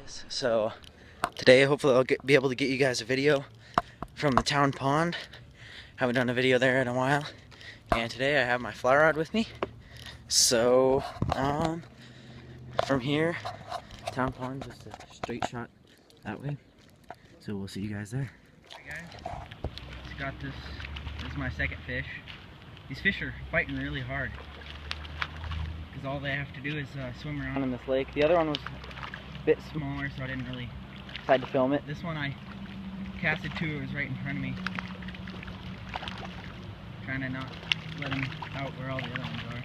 guys. So today hopefully I'll be able to get you guys a video from the town pond. Haven't done a video there in a while. And today I have my fly rod with me. So from here, town pond, just a straight shot that way. So we'll see you guys there. Hey guys, just got this. This is my second fish. These fish are fighting really hard because all they have to do is swim around in this lake. The other one was a bit smaller, so I didn't really decide to film it. This one I casted to, it was right in front of me. Trying to not let them out where all the other ones are.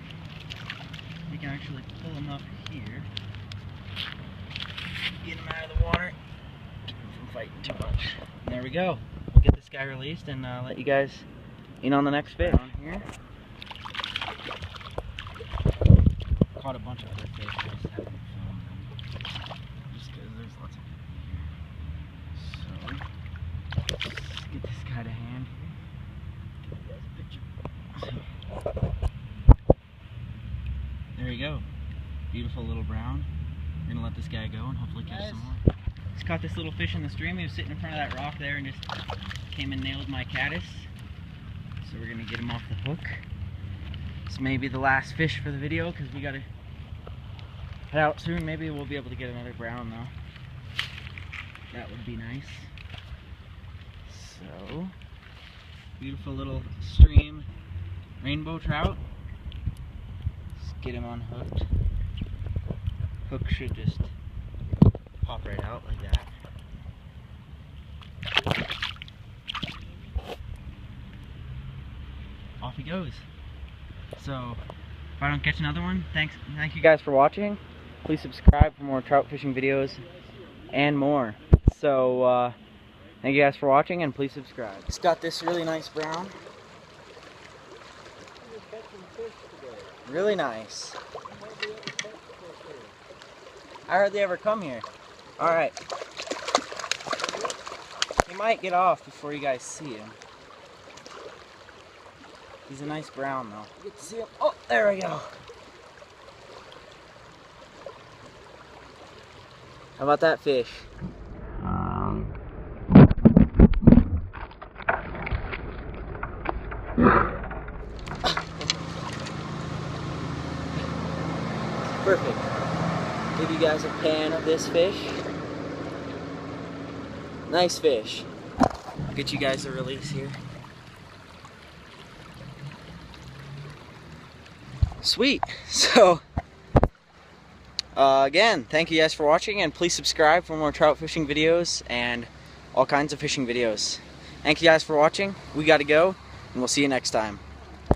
You can actually pull them up here. Get them out of the water. Keep them from fighting too much. And there we go. We'll get this guy released and let you guys in on the next fish. On here. Caught a bunch of other fish, I just haven't filmed them. Just because there's lots of people here. So, let's get this guy to hand here. Give you guys a picture. So, there you go. Beautiful little brown. We're gonna let this guy go and hopefully catch some more. Just caught this little fish in the stream. He was sitting in front of that rock there and just came and nailed my caddis. So we're gonna get him off the hook. This may be the last fish for the video because we gotta head out soon. Maybe we'll be able to get another brown though. That would be nice. So, beautiful little stream rainbow trout. Let's get him unhooked. Hook should just pop right out like that. Off he goes. So if I don't catch another one, thank you guys for watching. Please subscribe for more trout fishing videos and more. So thank you guys for watching and please subscribe. It's got this really nice brown. Really nice. I hardly ever come here. Alright. He might get off before you guys see him. He's a nice brown though. You get to see him. Oh, there we go. How about that fish? Perfect. Give you guys a pan of this fish. Nice fish. I'll get you guys a release here. Sweet. So again, thank you guys for watching and please subscribe for more trout fishing videos and all kinds of fishing videos. Thank you guys for watching. We gotta go and we'll see you next time.